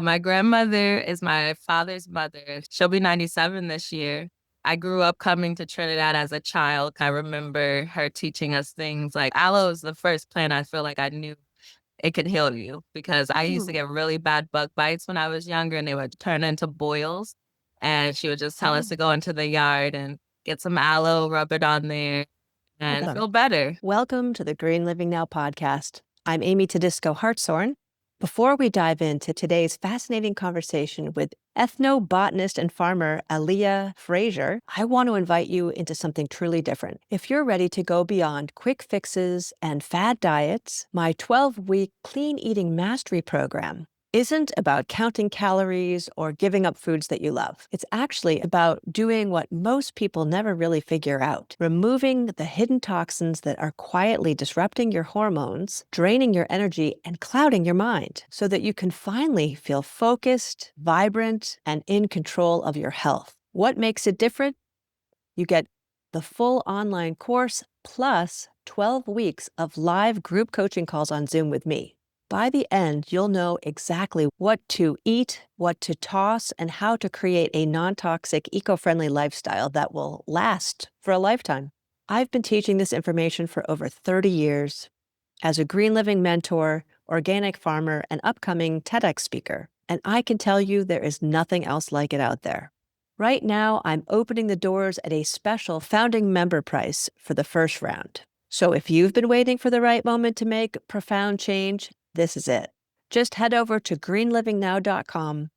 My grandmother is my father's mother. She'll be 97 this year. I grew up coming to Trinidad as a child. I remember her teaching us things like aloe is the first plant I feel like I knew it could heal you because I used to Hmm. get really bad bug bites when I was younger and they would turn into boils. And she would just tell us Oh, to go into the yard and get some aloe, rub it on there, and welcome. feel better. Welcome to the Green Living Now podcast. I'm Amy Tedisco Hartshorn. Before we dive into today's fascinating conversation with ethnobotanist and farmer Aleya Fraser, I want to invite you into something truly different. If you're ready to go beyond quick fixes and fad diets, my 12-week clean eating mastery program isn't about counting calories or giving up foods that you love. It's actually about doing what most people never really figure out, removing the hidden toxins that are quietly disrupting your hormones, draining your energy, and clouding your mind so that you can finally feel focused, vibrant, and in control of your health. What makes it different? You get the full online course plus 12 weeks of live group coaching calls on Zoom with me. By the end, you'll know exactly what to eat, what to toss, and how to create a non-toxic, eco-friendly lifestyle that will last for a lifetime. I've been teaching this information for over 30 years as a green living mentor, organic farmer, and upcoming TEDx speaker. And I can tell you there is nothing else like it out there. Right now, I'm opening the doors at a special founding member price for the first round. So if you've been waiting for the right moment to make profound change, this is it. Just head over to greenlivingnow.com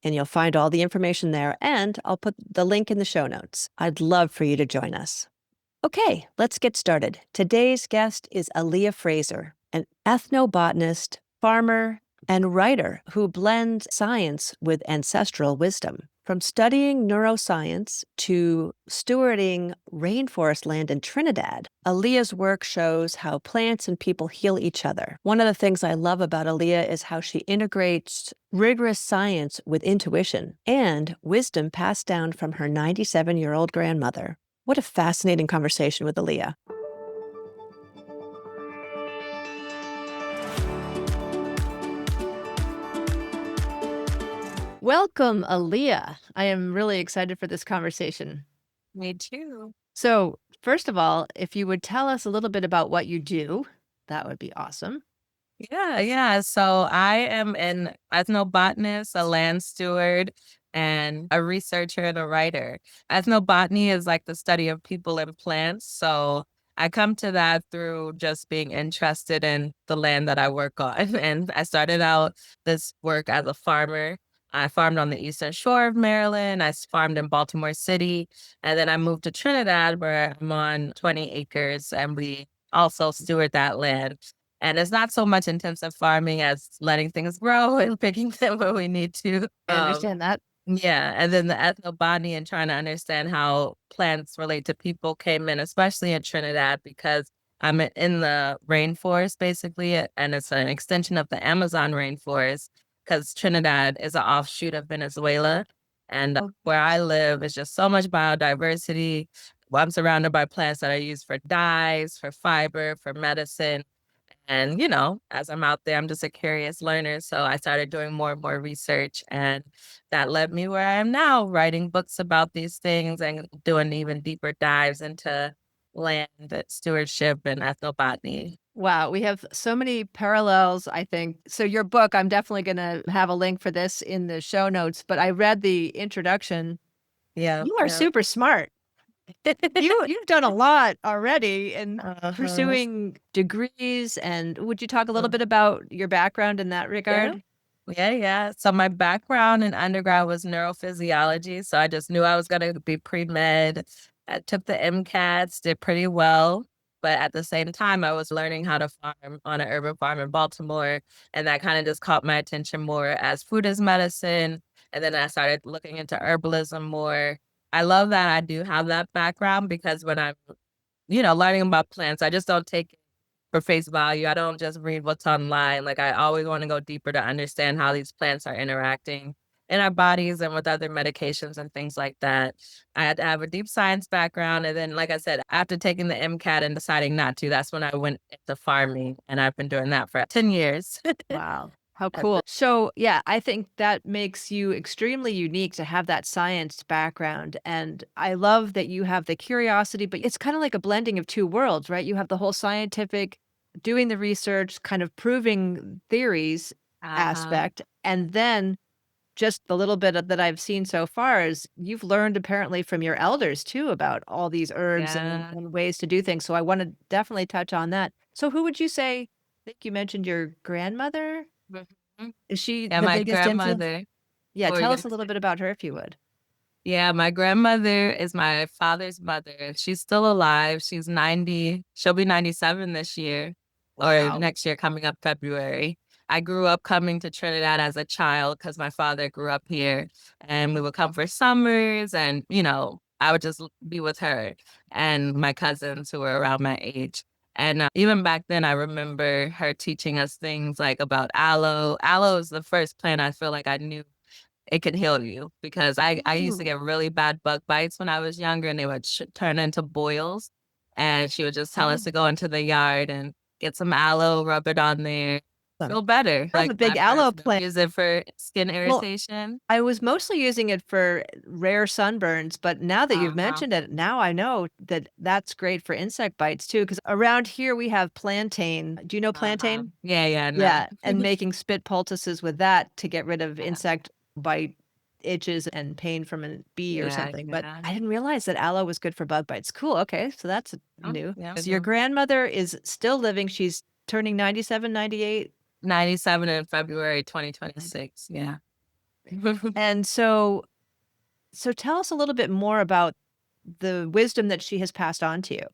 and you'll find all the information there, and I'll put the link in the show notes. I'd love for you to join us. Okay, let's get started. Today's guest is Aleya Fraser, an ethnobotanist, farmer, and writer who blends science with ancestral wisdom. From studying neuroscience to stewarding rainforest land in Trinidad, Aleya's work shows how plants and people heal each other. One of the things I love about Aleya is how she integrates rigorous science with intuition and wisdom passed down from her 97-year-old grandmother. What a fascinating conversation with Aleya. Welcome, Aleya. I am really excited for this conversation. Me too. So, first of all, if you would tell us a little bit about what you do, that would be awesome. Yeah. So I am an ethnobotanist, a land steward, and a researcher and a writer. Ethnobotany is like the study of people and plants. So I come to that through just being interested in the land that I work on. And I started out this work as a farmer. I farmed on the eastern shore of Maryland. Farmed in Baltimore City. And then I moved to Trinidad where I'm on 20 acres and we also steward that land. And it's not so much intensive farming as letting things grow and picking them where we need to. I understand that. Yeah. And then the ethnobotany and trying to understand how plants relate to people came in, especially in Trinidad, because I'm in the rainforest basically, and it's an extension of the Amazon rainforest because Trinidad is an offshoot of Venezuela. And where I live is just so much biodiversity. Well, I'm surrounded by plants that are used for dyes, for fiber, for medicine. And, as I'm out there, I'm just a curious learner. So I started doing more and more research. And that led me where I am now, writing books about these things and doing even deeper dives into land stewardship and ethnobotany. Wow, we have so many parallels, I think. So, your book, I'm definitely going to have a link for this in the show notes, but I read the introduction. Yeah. You are Yeah. super smart. You've done a lot already in Uh-huh. pursuing degrees. And would you talk a little bit about your background in that Yeah. regard? Yeah. So my background in undergrad was neurophysiology. So I just knew I was going to be pre-med. I took the MCATs, did pretty well. But at the same time, I was learning how to farm on an urban farm in Baltimore. And that kind of just caught my attention more as food is medicine. And then I started looking into herbalism more. I love that I do have that background because when I'm, learning about plants, I just don't take for face value. I don't just read what's online. Like I always want to go deeper to understand how these plants are interacting in our bodies and with other medications and things like that. I had to have a deep science background. And then, like I said, after taking the MCAT and deciding not to, that's when I went into farming. And I've been doing that for 10 years. Wow. How cool. So, yeah, I think that makes you extremely unique to have that science background. And I love that you have the curiosity, but it's kind of like a blending of two worlds, right? You have the whole scientific, doing the research, kind of proving theories Uh-huh. aspect. And then just the little bit that I've seen so far is you've learned apparently from your elders too about all these herbs Yeah. and ways to do things. So I want to definitely touch on that. So who would you say? I think you mentioned your grandmother. Mhm. Is she Yeah, the my biggest influence? grandmother. Yeah, Or tell us a little bit about her if you would. yeah, my grandmother is my father's mother. She's still alive. She's 90. She'll be 97 this year or Wow. next year coming up February. I grew up coming to Trinidad as a child because my father grew up here and we would come for summers and, I would just be with her and my cousins who were around my age. And even back then, I remember her teaching us things like about aloe. Aloe is the first plant I feel like I knew it could heal you because I used to Ooh, get really bad bug bites when I was younger and they would turn into boils. And she would just tell us oh, to go into the yard and get some aloe, rub it on there, awesome. feel better. I have a Like big my aloe first plant. use it for skin Well, irritation. I was mostly using it for rare sunburns, but now that you've Uh-huh. mentioned it, now I know that that's great for insect bites too. Because around here we have plantain. Do you know Uh-huh. plantain? Yeah, yeah, no. Yeah, and making spit poultices with that to get rid of Yeah, insect bite itches and pain from a bee or yeah, something, but yeah. I didn't realize that aloe was good for bug bites. Cool, okay, so that's Oh, new. yeah. So your grandmother is still living, she's turning 97, 98. 97 in February 2026. Yeah. And so tell us a little bit more about the wisdom that she has passed on to you.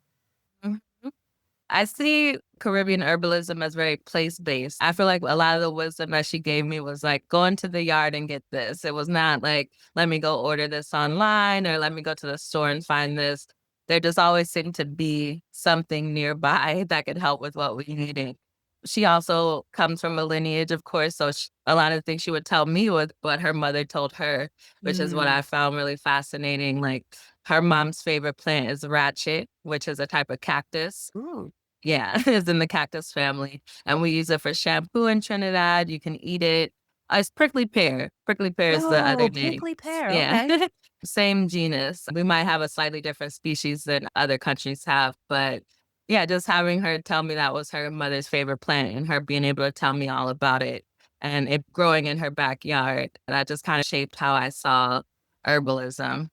I see Caribbean herbalism as very place based. I feel like a lot of the wisdom that she gave me was like, go into the yard and get this. It was not like, let me go order this online or let me go to the store and find this. There just always seemed to be something nearby that could help with what we needed. She also comes from a lineage, of course. So a lot of things she would tell me was what her mother told her, which is what Mm. I found really fascinating. Like her mom's favorite plant is ratchet, which is a type of cactus. Ooh. Yeah, it's in the cactus family. And we use it for shampoo in Trinidad. You can eat it. It's prickly pear. Prickly pear is the other Oh, name. prickly pear, Yeah. okay. Same genus. We might have a slightly different species than other countries have, but yeah, just having her tell me that was her mother's favorite plant and her being able to tell me all about it and it growing in her backyard, that just kind of shaped how I saw herbalism.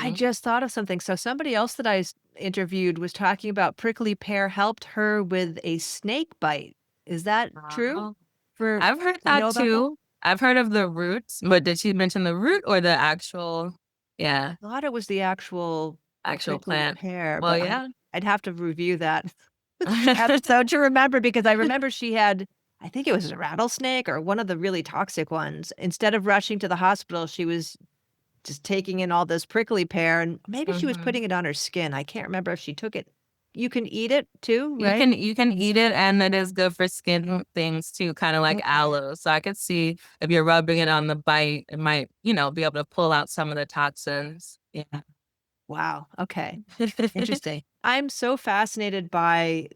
I Hmm. just thought of something. So somebody else that interviewed was talking about prickly pear helped her with a snake bite. Is that true? For I've heard you that know about that? too. I've heard of the roots, but did she mention the root or the actual, yeah, Thought it was the actual actual prickly plant? pear, Well, but yeah. I'd have to review that episode to remember because I remember she had, I think it was a rattlesnake or one of the really toxic ones. Instead of rushing to the hospital, she was just taking in all this prickly pear and maybe she was Hmm. putting it on her skin. I can't remember if she took it. You can eat it too, You right? can you can eat it and it is good for skin things too, kind of like Okay. aloe. So I could see if you're rubbing it on the bite, it might, be able to pull out some of the toxins. Yeah. Wow. Okay. Interesting. I'm so fascinated by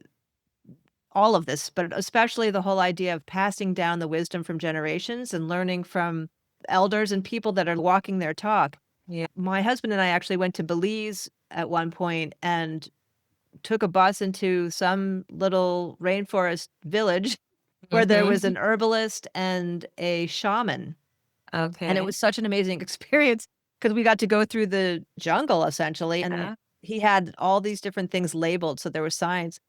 all of this, but especially the whole idea of passing down the wisdom from generations and learning from elders and people that are walking their talk. Yeah. My husband and I actually went to Belize at one point and took a bus into some little rainforest village where there was Hmm. an herbalist and a shaman. And it Okay. was such an amazing experience because we got to go through the jungle essentially. And Yeah. he had all these different things labeled. So there were signs.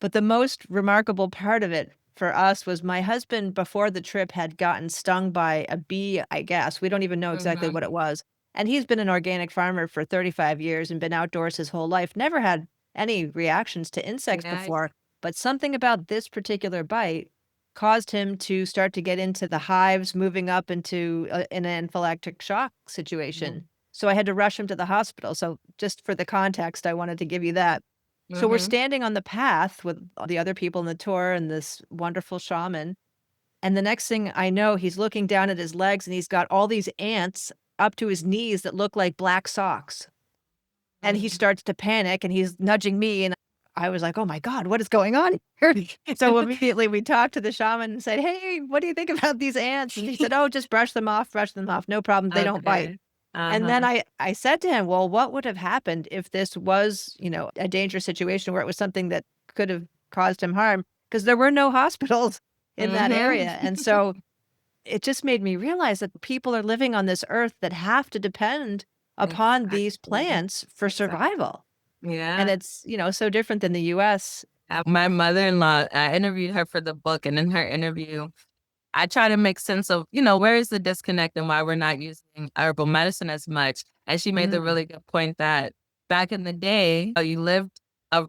But the most remarkable part of it for us was my husband before the trip had gotten stung by a bee, I guess. We don't even know exactly Hmm. what it was. And he's been an organic farmer for 35 years and been outdoors his whole life, never had any reactions to insects Yeah. before. But something about this particular bite caused him to start to get into the hives, moving up into an anaphylactic shock situation. So I had to rush him to the hospital. So just for the context, I wanted to give you that. So we're Hmm. standing on the path with all the other people in the tour and this wonderful shaman. And the next thing I know, he's looking down at his legs and he's got all these ants up to his knees that look like black socks. And he starts to panic and he's nudging me. And I was like, oh my God, what is going on here? So immediately we talked to the shaman and said, hey, what do you think about these ants? And he said, oh, just brush them off, no problem. They don't bite. Okay. And then Uh-huh. I said to him, well, what would have happened if this was, a dangerous situation where it was something that could have caused him harm? Because there were no hospitals in that area. Mm-hmm. And so it just made me realize that people are living on this earth that have to depend upon these Exactly. plants for Exactly. survival. And Yeah. it's, so different than the US. My mother-in-law, I interviewed her for the book, and in her interview, I try to make sense of, where is the disconnect and why we're not using herbal medicine as much. And she made the Mm, really good point that back in the day, you lived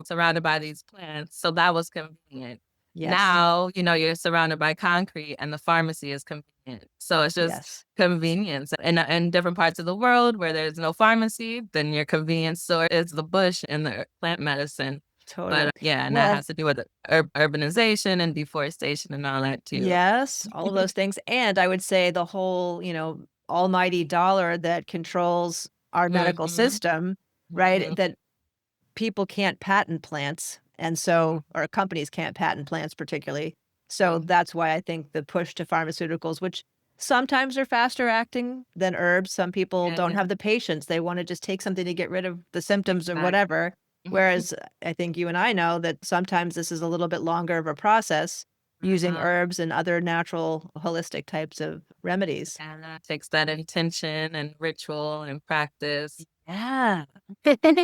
surrounded by these plants, so that was convenient. yes. Now, you're surrounded by concrete and the pharmacy is convenient. So it's just Yes. convenience. And in different parts of the world where there's no pharmacy, then your convenience store is the bush and the plant medicine. But Totally. yeah, and that Well, has to do with urbanization and deforestation and all that too. yes, all of those things. And I would say the whole, almighty dollar that controls our medical Mhm, system, right? mhm, That people can't patent plants. And so, or companies can't patent plants particularly. So mhm. that's why I think the push to pharmaceuticals, which sometimes are faster acting than herbs. Some people Yeah, don't yeah, have the patience. They want to just take something to get rid of the symptoms or exactly. whatever. Whereas I think you and I know that sometimes this is a little bit longer of a process using Uh-huh. herbs and other natural holistic types of remedies. And that takes that intention and ritual and practice. Yeah.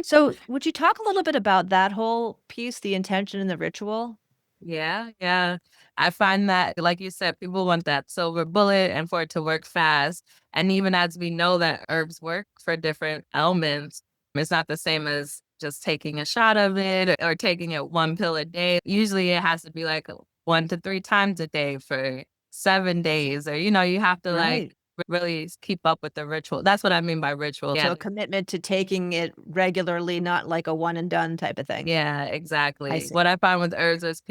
So, would you talk a little bit about that whole piece, the intention and the ritual? Yeah, yeah. I find that, like you said, people want that silver bullet and for it to work fast. And even as we know that herbs work for different ailments, it's not the same as just taking a shot of it or taking it one pill a day. Usually it has to be like 1 to 3 times a day for 7 days, or, you have to like Right. really keep up with the ritual. That's what I mean by ritual. So, Yeah. a commitment to taking it regularly, not like a one and done type of thing. Yeah, I exactly. see. What I find with herbs is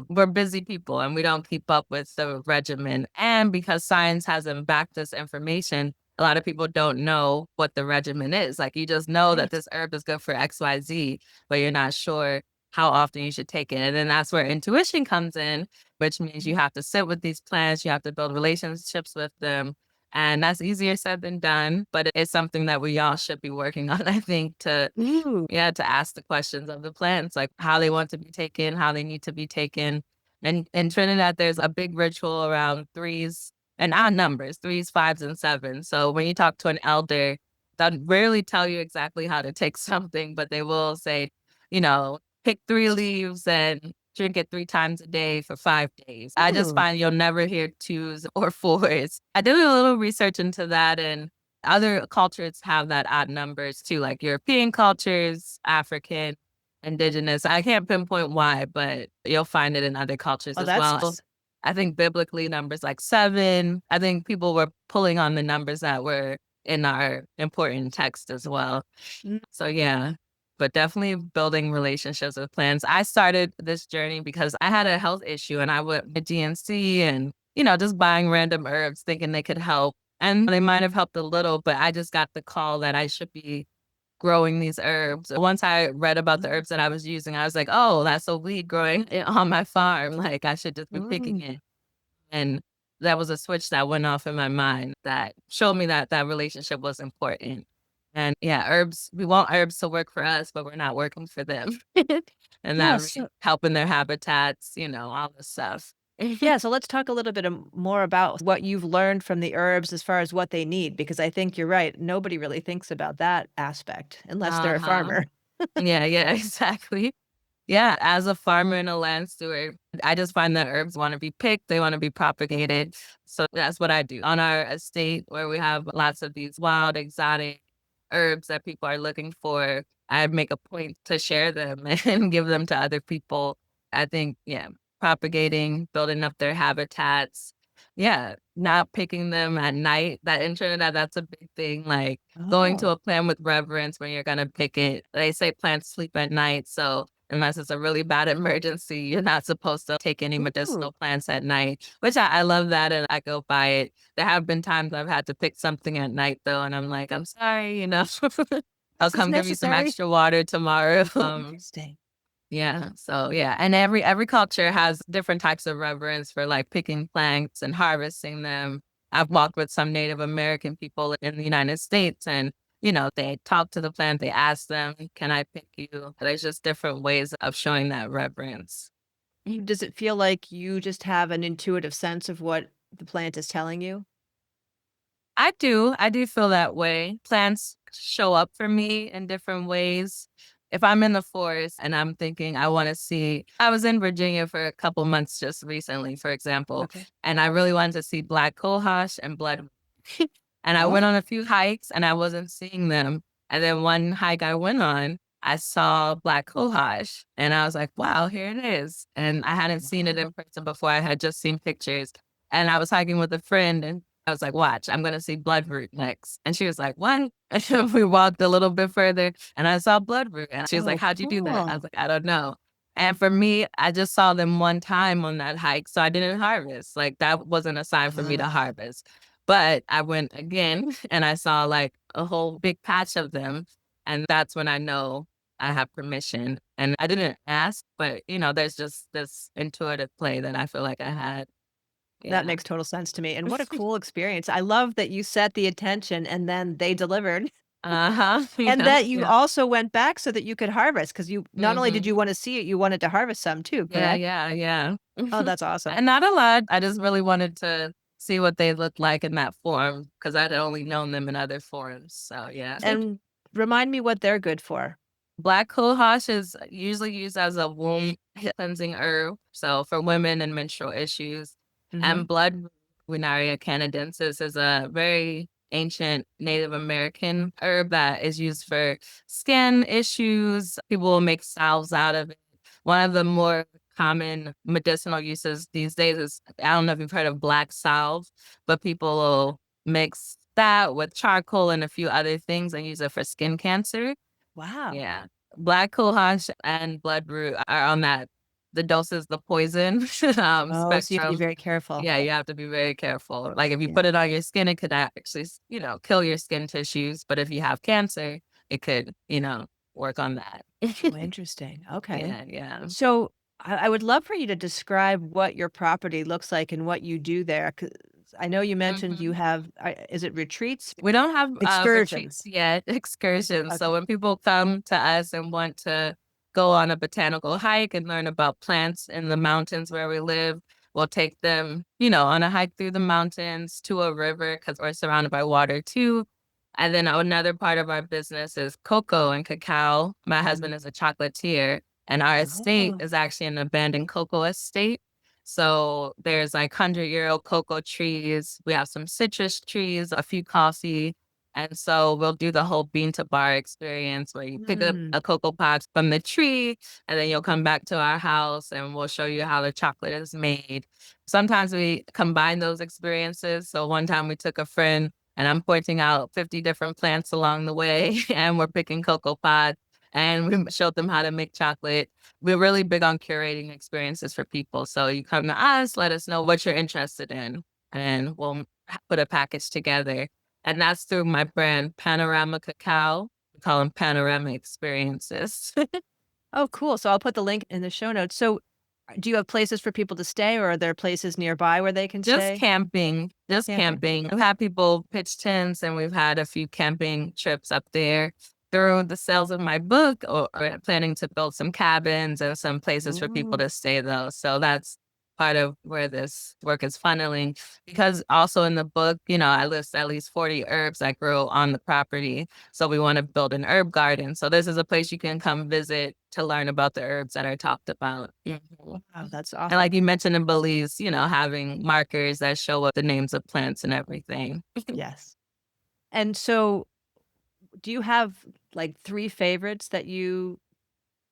we're busy people and we don't keep up with the regimen. And because science hasn't backed this information, a lot of people don't know what the regimen is. Like you just know that Right. this herb is good for XYZ, but you're not sure how often you should take it. And then that's where intuition comes in, which means you have to sit with these plants, you have to build relationships with them. And that's easier said than done, but it's something that we all should be working on, I think, to Ooh. yeah, to ask the questions of the plants, like how they want to be taken, how they need to be taken. And in Trinidad, there's a big ritual around threes and odd numbers, threes, fives, and sevens. So when you talk to an elder, they'll rarely tell you exactly how to take something, but they will say, pick 3 leaves and drink it 3 times a day for 5 days. I just Ooh. find you'll never hear twos or fours. I did a little research into that, and other cultures have that odd numbers too, like European cultures, African, indigenous. I can't pinpoint why, but you'll find it in other cultures Oh, as well. that's I think biblically numbers like seven. I think people were pulling on the numbers that were in our important text as well. mm, So yeah, but definitely building relationships with plants. I started this journey because I had a health issue and I went to GNC and, just buying random herbs thinking they could help. And they might have helped a little, but I just got the call that I should be growing these herbs. Once I read about the herbs that I was using, I was like, oh, that's a weed growing on my farm. Like I should just be picking mm. it. And that was a switch that went off in my mind that showed me that that relationship was important. And yeah, herbs, we want herbs to work for us, but we're not working for them. And Yeah. that So, helping their habitats, all this stuff. yeah. So let's talk a little bit more about what you've learned from the herbs as far as what they need, because I think you're right. Nobody really thinks about that aspect unless they're a Uh-huh. farmer. Yeah, yeah, exactly. Yeah, as a farmer and a land steward, I just find that herbs want to be picked, they want to be propagated. So that's what I do. On our estate where we have lots of these wild, exotic herbs that people are looking for, I make a point to share them and give them to other people. I think, yeah, propagating, building up their habitats. Yeah, not picking them at night. That in Trinidad, that's a big thing. Like going to Oh. a plant with reverence when you're gonna pick it. They say plants sleep at night, so unless it's a really bad emergency, you're not supposed to take any Ooh. medicinal plants at night, which I love that and I go by it. There have been times I've had to pick something at night though, and I'm like, I'm sorry, I'll This is come give you some necessary. extra water tomorrow. Oh, interesting. Yeah. So yeah. And every culture has different types of reverence for like picking plants and harvesting them. I've walked with some Native American people in the United States and they talk to the plant, they ask them, can I pick you? There's just different ways of showing that reverence. Does it feel like you just have an intuitive sense of what the plant is telling you? I do. I do feel that way. Plants show up for me in different ways. If I'm in the forest and I'm thinking I want to see, I was in Virginia for a couple months just recently, for example, Okay. and I really wanted to see black cohosh and blood. And I went Oh. on a few hikes and I wasn't seeing them. And then one hike I went on, I saw black cohosh and I was like, wow, here it is. And I hadn't seen it Wow. in person before. I had just seen pictures. And I was hiking with a friend and I was like, watch, I'm going to see bloodroot next. And she was like, what? And we walked a little bit further and I saw bloodroot. And she was like, Oh, how'd you do that? I was cool. like, I don't know. And for me, I just saw them one time on that hike. So I didn't harvest. Like that wasn't a sign for me to Ah, harvest. But I went again and I saw like a whole big patch of them. And that's when I know I have permission. And I didn't ask, but there's just this intuitive play that I feel like I had. that Yeah. makes total sense to me, and what a cool experience. I love that you set the intention and then they delivered, Uh-huh. and Yeah. that you Yeah. also went back so that you could harvest because you not only did Hmm. you wanna see it, you wanted to harvest some too, Yeah. correct? Yeah. Yeah. Oh, that's awesome. And not a lot. I just really wanted to see what they looked like in that form because I'd only known them in other forms. So yeah. And remind me what they're good for. Black cohosh is usually used as a womb cleansing herb. So for women and menstrual issues. Mhm. And blood Wenaria canadensis is a very ancient Native American herb that is used for skin issues. People will make salves out of it. One of the more common medicinal uses these days is I don't know if you've heard of black salve, but people will mix that with charcoal and a few other things and use it for skin cancer. Wow. Yeah. Black cohosh and bloodroot are on that the doses, the poison Oh, so you have to be spectrum. very careful. Yeah, you have to be very careful. Like if you Yeah. put it on your skin, it could actually, kill your skin tissues. But if you have cancer, it could, work on that. Oh, interesting. Okay. Yeah, yeah. So I would love for you to describe what your property looks like and what you do there. 'Cause I know you mentioned you Hmm. have, is it retreats? We don't have retreats Excursions. yet, excursions. So Okay. when people come to us and want to go on a botanical hike and learn about plants in the mountains where we live, we'll take them, on a hike through the mountains to a river because we're surrounded by water too. And then another part of our business is cocoa and cacao. My husband Mhm. is a chocolatier, and our estate Oh. is actually an abandoned cocoa estate. So there's like 100-year-old cocoa trees. We have some citrus trees, a few coffee. And so we'll do the whole bean to bar experience where you pick up Mm. a cocoa pod from the tree and then you'll come back to our house and we'll show you how the chocolate is made. Sometimes we combine those experiences. So one time we took a friend and I'm pointing out 50 different plants along the way and we're picking cocoa pods and we showed them how to make chocolate. We're really big on curating experiences for people. So you come to us, let us know what you're interested in, and we'll put a package together. And that's through my brand, Panorama Cacao. We call them Panorama Experiences. Oh, cool. So I'll put the link in the show notes. So do you have places for people to stay or are there places nearby where they can Just stay? camping, just Camping. camping. We've had people pitch tents and we've had a few camping trips up there through the sales of my book or planning to build some cabins and some places for people Ooh. to stay though. So that's part of where this work is funneling because also in the book, I list at least 40 herbs that grow on the property. So we want to build an herb garden. So this is a place you can come visit to learn about the herbs that are talked about. Mhm. Wow, that's And awesome. like you mentioned in Belize, having markers that show up the names of plants and everything. Yes. And so do you have like 3 favorites that you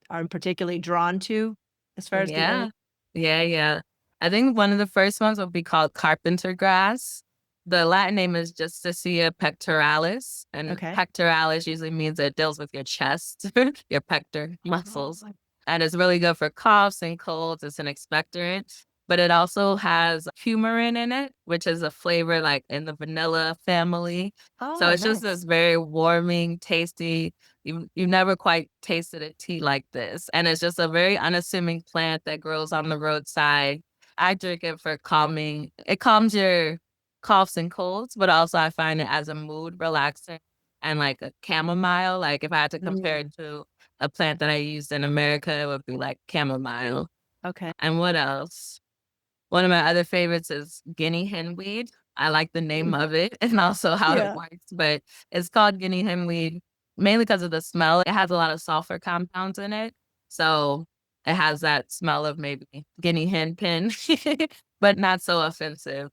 are particularly drawn to as far as the Yeah. herb? Yeah, yeah. I think one of the first ones would be called carpenter grass. The Latin name is Justicia pectoralis, and Okay. pectoralis usually means it deals with your chest, your pector Oh, muscles. And it's really good for coughs and colds. It's an expectorant. but it also has coumarin in it, which is a flavor like in the vanilla family. So Oh, it's just this nice. very warming, tasty. You never quite tasted a tea like this. And it's just a very unassuming plant that grows on the roadside. I drink it for calming. It calms your coughs and colds, but also I find it as a mood relaxer and like a chamomile. Like if I had to compare Mm, it to a plant that I used in America, it would be like chamomile. okay. And what else? One of my other favorites is Guinea henweed. I like the name Mm, of it and also how it yeah. works, but it's called Guinea henweed mainly because of the smell. It has a lot of sulfur compounds in it. So it has that smell of maybe guinea hen pin, but not so offensive.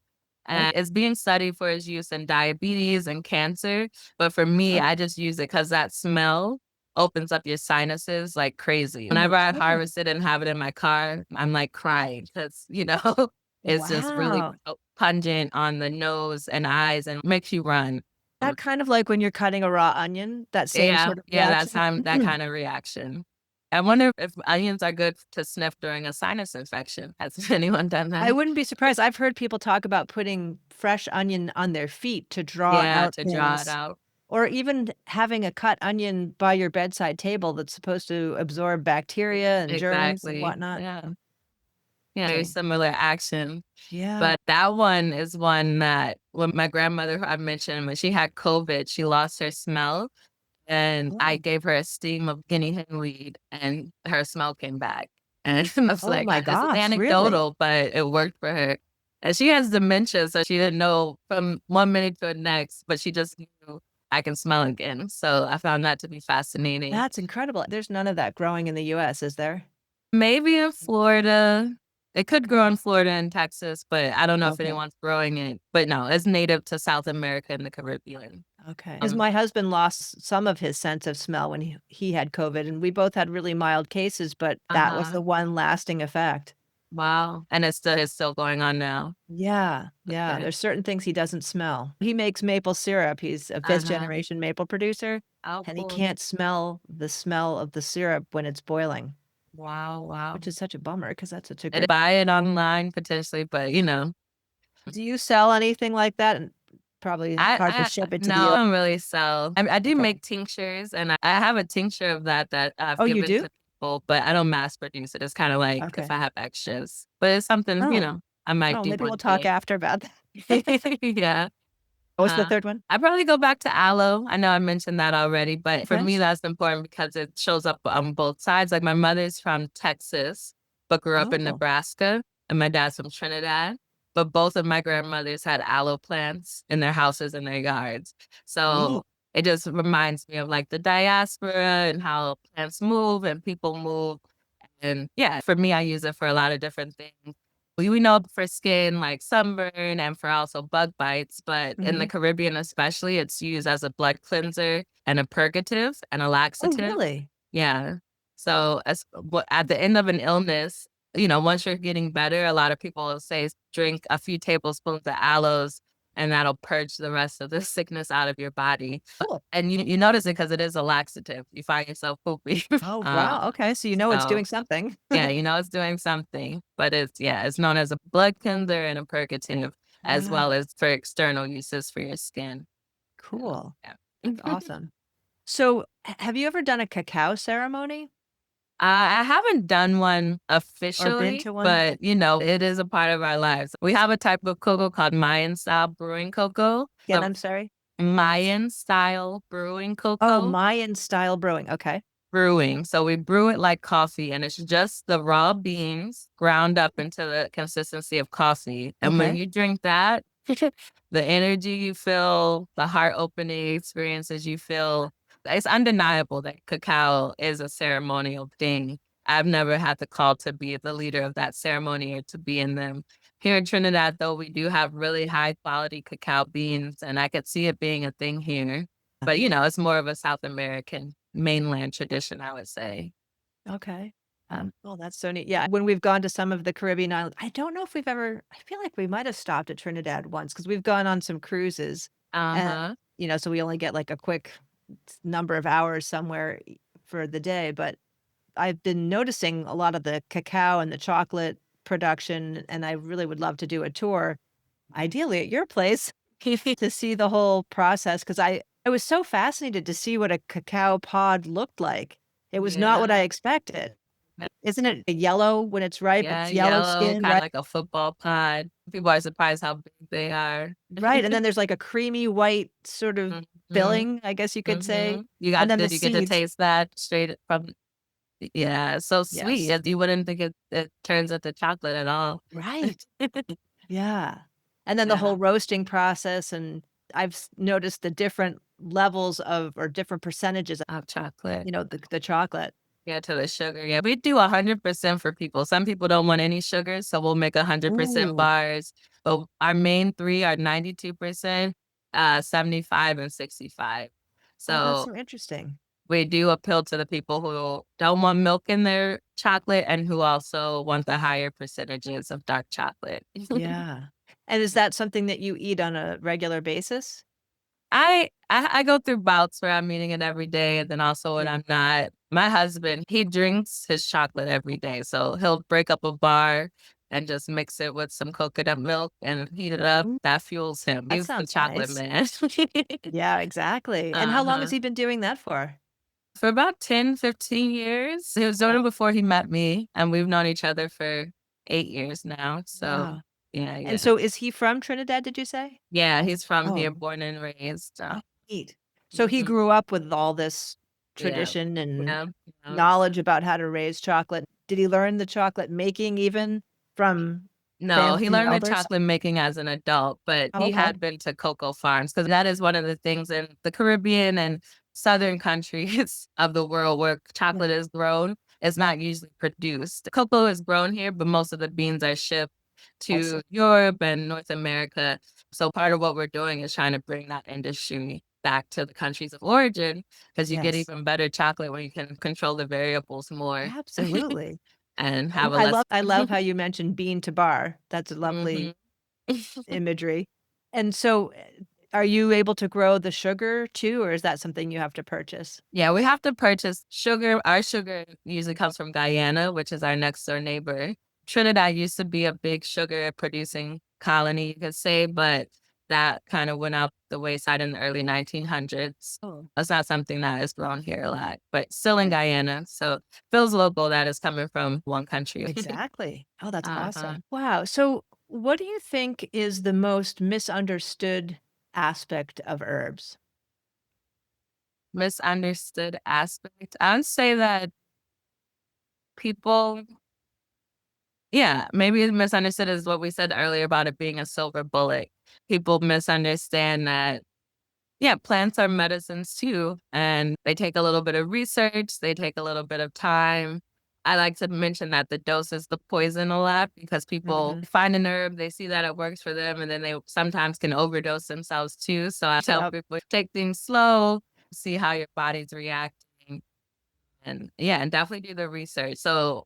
And it's being studied for its use in diabetes and cancer. But for me, Okay. I just use it because that smell opens up your sinuses like crazy. No Whenever I kidding. harvest it and have it in my car, I'm like crying because, it's just really Wow. pungent on the nose and eyes and makes you run. That kind of like when you're cutting a raw onion, that same Yeah, sort of yeah, that's reaction. time that kind of reaction. I wonder if onions are good to sniff during a sinus infection. Has anyone done I that? wouldn't be surprised. I've heard people talk about putting fresh onion on their feet to draw Yeah, out to draw it things, out. or even having a cut onion by your bedside table that's supposed to absorb bacteria and germs and Exactly. whatnot. Yeah. Yeah, very Interesting. similar action. Yeah. But that one is one that when my grandmother, who I mentioned, when she had COVID, she lost her smell. And I Oh. gave her a steam of guinea hen weed and her smell came back. And I was Oh like, my this is gosh, really? anecdotal, but it worked for her. And she has dementia, so she didn't know from one minute to the next, but she just knew I can smell again. So I found that to be fascinating. That's incredible. There's none of that growing in the US, is there? Maybe in Florida. It could grow in Florida and Texas, but I don't know if Okay. anyone's growing it. But no, it's native to South America and the Caribbean. Okay. Because my husband lost some of his sense of smell when he had COVID, and we both had really mild cases, but that was Uh-huh. the one lasting effect. Wow. And it's still going on now. Yeah, yeah, Okay. there's certain things he doesn't smell. He makes maple syrup, he's a 5th Uh-huh. generation maple producer, Oh, and he cool. can't smell the smell of the syrup when it's boiling, Wow, wow. which is such a bummer because that's such a And good. buy it online potentially, but Do you sell anything like that? And probably hard to ship it to no, the I U. don't really sell. I do Okay. make tinctures and I have a tincture of that I've Oh, you given do? to people, but I don't mass produce it. It's kind of like if Okay. I have extras, but it's something, Oh, I might oh, do maybe we'll one talk day. after about that. Yeah. What was the 3rd one? I probably go back to aloe. I know I mentioned that already, but for Okay. me, that's important because it shows up on both sides. Like my mother's from Texas, but grew up in Oh, Nebraska, and my dad's from Trinidad. But both of my grandmothers had aloe plants in their houses and their yards. neat. So it just reminds me of like the diaspora and how plants move and people move. And yeah, for me, I use it for a lot of different things. We know for skin, like sunburn, and for also bug bites, but in the Mhm. Caribbean especially, it's used as a blood cleanser and a purgative and a Oh, laxative. really? Yeah. So at the end of an illness, once you're getting better, a lot of people will say drink a few tablespoons of aloes and that'll purge the rest of the sickness out of your body. Cool. And you notice it because it is a laxative. You find yourself poopy. Oh, um, wow, okay, so you know it's so doing something. yeah, it's doing something, but it's known as a blood cleanser and a purgative, as well Wow, as for external uses for your skin. cool. Yeah. That's awesome. So, have you ever done a cacao ceremony I haven't done one or been officially, to one? but it is a part of our lives. We have a type of cocoa called Mayan style brewing cocoa. Again, So I'm sorry? Mayan style brewing Oh, cocoa. Mayan style brewing, okay. Brewing. So we brew it like coffee, and it's just the raw beans ground up into the consistency of coffee. And when Okay. you drink that, the energy you feel, the heart opening experiences you feel, it's undeniable that cacao is a ceremonial thing. I've never had the call to be the leader of that ceremony or to be in them. Here in Trinidad, though, we do have really high quality cacao beans, and I could see it being a thing here. But, it's more of a South American mainland tradition, I would say. Okay. Um, Oh, that's so neat. Yeah, when we've gone to some of the Caribbean islands, I don't know if we've ever I feel like we might have stopped at Trinidad once because 'cause we've gone on some cruises, and, uh-huh. so we only get, like, a quick number of hours somewhere for the day, but I've been noticing a lot of the cacao and the chocolate production, and I really would love to do a tour, ideally at your place, to see the whole process because I was so fascinated to see what a cacao pod looked like. It was not what I Yeah. expected. Isn't it yellow when it's ripe? Yeah, It's yellow yellow, skin, kind of right? like a football pod. People are surprised how big they are. Right, and then there's like a creamy white sort of Mhm, filling, I guess you could say, mhm. You and got then the did you get to seeds. taste that straight from yeah, it's so sweet. Yes. You wouldn't think it turns into chocolate at all. Right. Yeah. And then the Yeah, whole roasting process, and I've noticed the different levels of or different percentages, of chocolate. the chocolate. Yeah, to the sugar. Yeah, we do 100% for people. Some people don't want any sugar, so we'll make 100% Ooh. bars. But our main three are 92%, 75, and 65. Oh, that's So so interesting. we do appeal to the people who don't want milk in their chocolate and who also want the higher percentages of dark chocolate. Yeah. And is that something that you eat on a regular basis? I go through bouts where I'm eating it every day, and then also when Yeah. I'm not. My husband, he drinks his chocolate every day, so he'll break up a bar and just mix it with some coconut milk and heat it up. Mm, That fuels him. that He's the sounds chocolate nice. man. Yeah, exactly. And how long has Uh-huh. he been doing that for? For about 10, 15 years. He was doing it Oh, before he met me, and we've known each other for 8 years now. So, wow. yeah, And yeah. so is he from Trinidad, did you say? Yeah, he's from Oh, here, born and raised. oh, neat. So he Mhm. grew up with all this Yeah. tradition and Yeah. Yeah. knowledge about how to raise chocolate. Did he learn the chocolate making even from No, he from your learned the elders? chocolate making as an adult, but Oh, he okay. had been to cocoa farms because that is one of the things in the Caribbean and southern countries of the world where Yeah. chocolate is grown. It's not usually produced. Cocoa is grown here, but most of the beans are shipped I see. to Europe and North America. So part of what we're doing is trying to bring that industry back to the countries of origin because you get Yes. even better chocolate when you can control the variables more Absolutely. and And have a less. I love how you mentioned bean to bar. That's a Mhm. lovely imagery. And so, are you able to grow the sugar too, or is that something you have to purchase? Yeah, we have to purchase sugar. Our sugar usually comes from Guyana, which is our next door neighbor. Trinidad used to be a big sugar producing colony, you could say, but that kind of went out the wayside in the early 1900s. Oh, That's not something that is grown here a lot, but still in right. Guyana. So feels local that is coming from one country. Exactly. Oh, that's Uh-huh. awesome. Wow. So, what do you think is the most misunderstood aspect of herbs? Misunderstood aspect. I would say that people yeah, maybe misunderstood is what we said earlier about it being a silver bullet. People misunderstand that, yeah, plants are medicines too, and they take a little bit of research, they take a little bit of time. I like to mention that the dose is the poison a lot because people Mhm. find an herb, they see that it works for them, and then they sometimes can overdose themselves too. So I tell Yep. people take things slow, see how your body's reacting. And yeah, and definitely do the research. So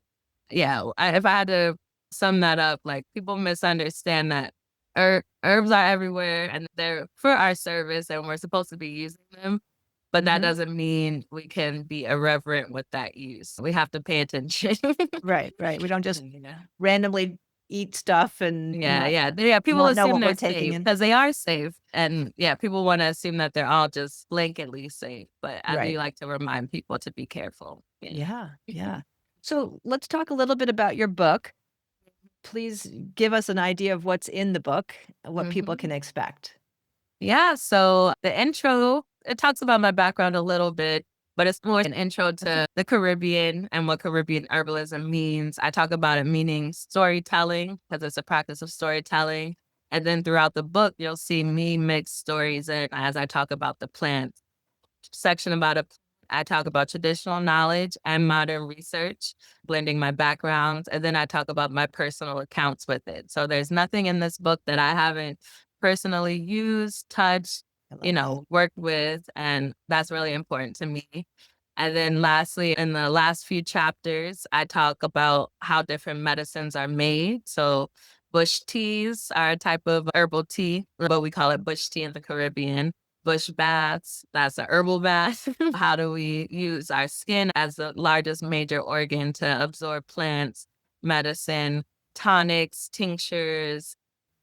yeah, if I had to sum that up, like people misunderstand that herbs are everywhere and they're for our service and we're supposed to be using them. But that Mhm. doesn't mean we can be irreverent with that use. We have to pay attention. Right, right. We don't just Yeah. randomly eat stuff and Yeah, yeah. Yeah, people not know assume what we're they're taking safe in. because they are safe. And yeah, people want to assume that they're all just blanketly safe. But I Right. do like to remind people to be careful. Yeah. Yeah, yeah. So, let's talk a little bit about your book. Please give us an idea of what's in the book, what people can Mhm. expect. Yeah, so the intro, it talks about my background a little bit, but it's more an intro Okay. to the Caribbean and what Caribbean herbalism means. I talk about it meaning storytelling because it's a practice of storytelling. And then throughout the book, you'll see me mix stories in as I talk about the plant section about it. I talk about traditional knowledge and modern research, blending my backgrounds, and then I talk about my personal accounts with it. So there's nothing in this book that I haven't personally used, touched, I love that. worked with, and that's really important to me. And then lastly, in the last few chapters, I talk about how different medicines are made. So bush teas are a type of herbal tea, but we call it bush tea in the Caribbean. Bush baths, that's a herbal bath. How do we use our skin as the largest major organ to absorb plants, medicine? tonics, tinctures,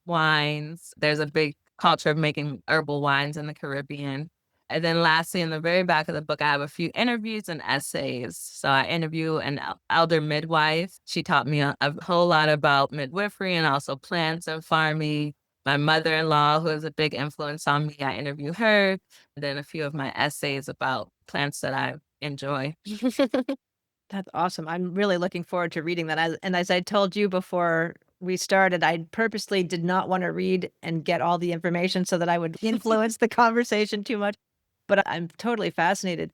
wines. There's a big culture of making herbal wines in the Caribbean. And then lastly, in the very back of the book, I have a few interviews and essays. So I interview an elder midwife. She taught me a whole lot about midwifery and also plants and farming. My mother-in-law, who is a big influence on me, I interview her. And then a few of my essays about plants that I enjoy. That's awesome. I'm really looking forward to reading that. And as I told you before we started, I purposely did not want to read and get all the information so that I would influence the conversation too much. But I'm totally fascinated.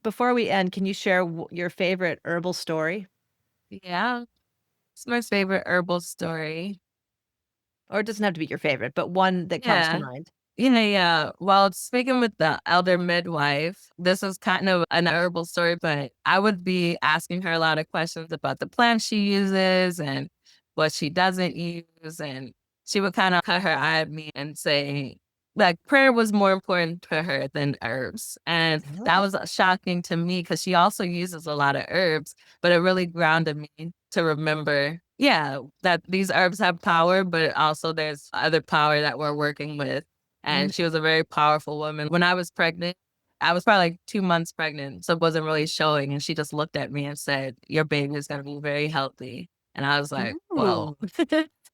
Before we end, can you share your favorite herbal story? Yeah, it's my favorite herbal story. Or it doesn't have to be your favorite, but one that comes to Yeah. mind. Yeah. Well, speaking with the elder midwife, this is kind of an herbal story, but I would be asking her a lot of questions about the plants she uses and what she doesn't use. And she would kind of cut her eye at me and say, like, prayer was more important to her than herbs. And that Oh. was shocking to me because she also uses a lot of herbs, but it really grounded me to remember, yeah, that these herbs have power, but also there's other power that we're working with. Mm. And she was a very powerful woman. When I was pregnant, I was probably like 2 months pregnant, so it wasn't really showing. And she just looked at me and said, "Your baby is going to be very healthy." And I was like, whoa. Ooh,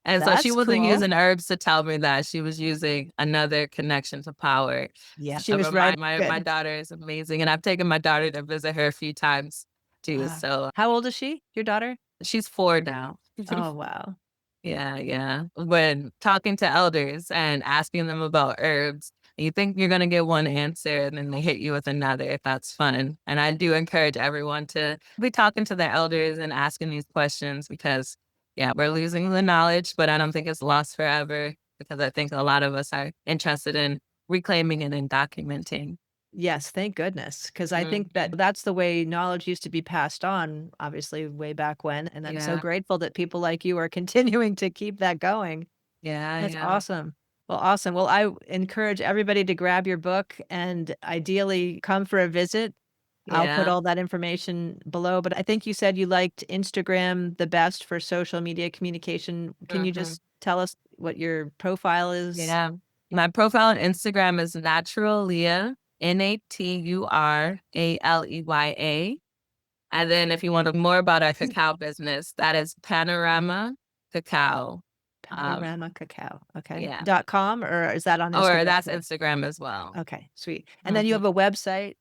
And so she that's wasn't cool. using herbs to tell me that. She was using another connection to power. Yeah, she was right. My Good. daughter is amazing. And I've taken my daughter to visit her a few times too. So How old is she, your daughter? she's 4 now. Oh, wow. Yeah, yeah. When talking to elders and asking them about herbs, you think you're going to get one answer and then they hit you with another. That's fun. And I do encourage everyone to be talking to their elders and asking these questions because, yeah, we're losing the knowledge, but I don't think it's lost forever because I think a lot of us are interested in reclaiming it and documenting. Yes, thank goodness, because I think that Mhm. that's the way knowledge used to be passed on, obviously, way back when, and I'm so Yeah, grateful that people like you are continuing to keep that going. yeah, That's yeah, awesome. Well, awesome. Well, I encourage everybody to grab your book and ideally come for a visit. I'll put yeah. all that information below, but I think you said you liked Instagram the best for social media communication. Can you Mhm. just tell us what your profile is? Yeah. My profile on Instagram is Naturalia, Naturaleya. And then if you want to know more about our cacao business, that is Panorama Cacao. Um, Panorama Cacao. Okay. yeah. .com or is that on Or Instagram that's too? Instagram as well. Okay, sweet. And then you Mhm. have a website?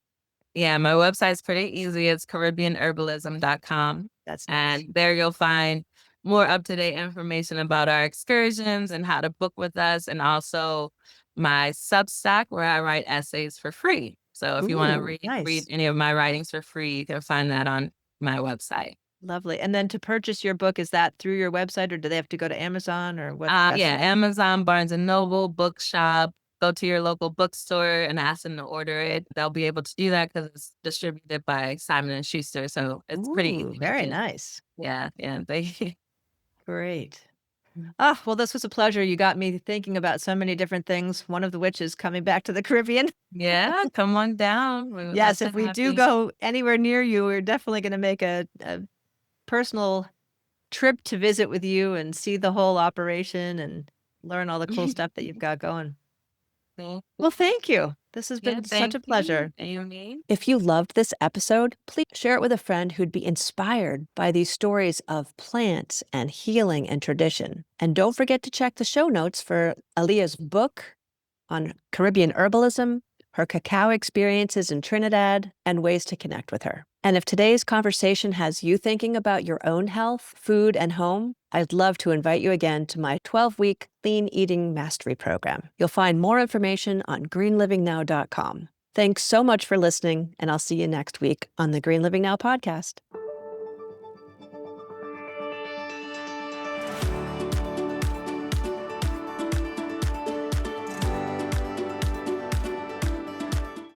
Yeah, my website's pretty easy. It's CaribbeanHerbalism.com. That's nice. And there you'll find more up-to-date information about our excursions and how to book with us, and also my Substack where I write essays for free. So if you want to Ooh, read nice. any of my writings for free, you can find that on my website. Lovely. And then to purchase your book, is that through your website or do they have to go to Amazon or what's best Yeah, for them? Amazon, Barnes and Noble, Bookshop. Go to your local bookstore and ask them to order it. They'll be able to do that because it's distributed by Simon and Schuster, so it's pretty Ooh, easy to very do. nice. Yeah, yeah. They Great. Ah, well, this was a pleasure. You got me thinking about so many different things, one of the which is coming back to the Caribbean. Yeah, come on down. We would love Yes, to if we have do you. go anywhere near you, we're definitely going to make a personal trip to visit with you and see the whole operation and learn all the cool stuff that you've got going. Thank Well, you. thank you. This has Yeah, been such thank a you, pleasure. Amy. If you loved this episode, please share it with a friend who'd be inspired by these stories of plants and healing and tradition. And don't forget to check the show notes for Aleya's book on Caribbean herbalism, her cacao experiences in Trinidad, and ways to connect with her. And if today's conversation has you thinking about your own health, food, and home, I'd love to invite you again to my 12-week Clean Eating Mastery Program. You'll find more information on greenlivingnow.com. Thanks so much for listening, and I'll see you next week on the Green Living Now podcast.